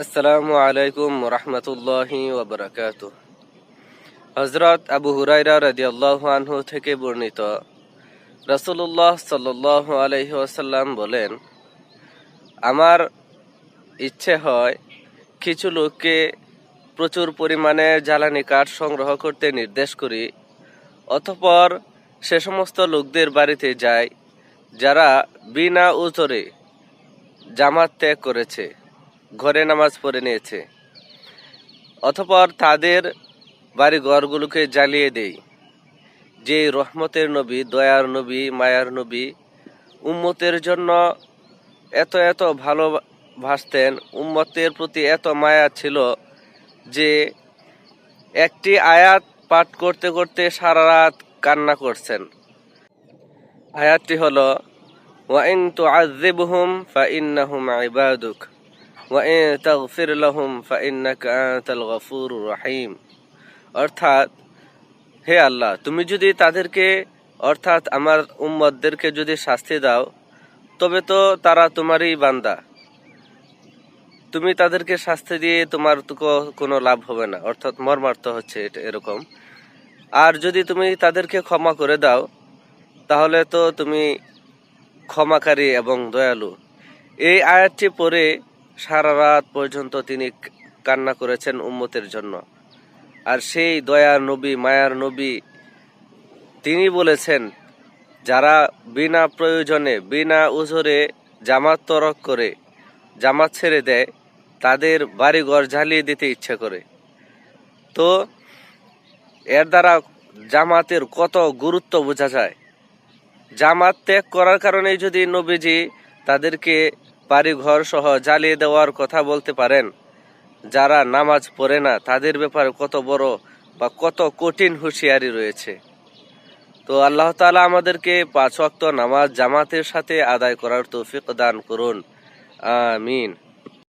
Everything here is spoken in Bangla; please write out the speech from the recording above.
আসসালামু আলাইকুম রহমতুল্লাহি ওয়া বারাকাতুহু। হযরত আবু হুরায়রা রাদিয়াল্লাহু আনহু থেকে বর্ণিত, রাসূলুল্লাহ সাল্লাল্লাহু আলাইহি ওয়াসাল্লাম বলেন, আমার ইচ্ছে হয় কিছু লোককে প্রচুর পরিমাণে জ্বালানি কাঠ সংগ্রহ করতে নির্দেশ করি, অতঃপর সে সমস্ত লোকদের বাড়িতে যাই যারা বিনা উযরে জামাত ত্যাগ করেছে, ঘরে নামাজ পড়ে নিয়েছে, অতঃপর তাদের বাড়ি ঘরগুলোকে জ্বালিয়ে দেই। যে রহমতের নবী, দয়ার নবী, মায়ার নবী উম্মতের জন্য এত এত ভালোবাসতেন, উম্মতের প্রতি এত মায়া ছিল যে একটি আয়াত পাঠ করতে করতে সারা রাত কান্না করছেন। আয়াতটি হলো, ওয়া ইন তুআযিবহুম ফাইন্নাহুম ইবাদুক ওয়া ইন তাগফির লাহুম ফাইন্নাকা আনতাল গফুরুর রহিম। অর্থাৎ, হে আল্লাহ, তুমি যদি তাদেরকে অর্থাৎ আমার উম্মতদেরকে যদি শাস্তি দাও, তবে তো তারা তোমারই বান্দা, তুমি তাদেরকে শাস্তি দিয়ে তোমার তো কোনো লাভ হবে না, অর্থাৎ মর্মার্থ হচ্ছে এটা এরকম। আর যদি তুমি তাদেরকে ক্ষমা করে দাও, তাহলে তো তুমি ক্ষমাকারী এবং দয়ালু। এই আয়াতটি পড়ে সারা রাত পর্যন্ত তিনি কান্না করেছেন উম্মতের জন্য। আর সেই দয়ার নবী, মায়ার নবী, তিনি বলেছেন, যারা বিনা প্রয়োজনে বিনা উযরে জামাত তরক করে, জামাত ছেড়ে দেয়, তাদের বাড়িঘর জ্বালিয়ে দিতে ইচ্ছে করে। তো এর দ্বারা জামাতের কত গুরুত্ব বোঝা যায়। জামাত ত্যাগ করার কারণে যদি নবীজি তাদেরকে বাড়িঘর সহ জ্বালিয়ে দেওয়ার কথা বলতে পারেন, যারা নামাজ পড়ে না তাদের ব্যাপারে কত বড় বা কত কঠিন হুঁশিয়ারি রয়েছে। তো আল্লাহ তাআলা আমাদেরকে 5 ওয়াক্ত নামাজ জামাতের সাথে আদায় করার তৌফিক দান করুন। আমিন।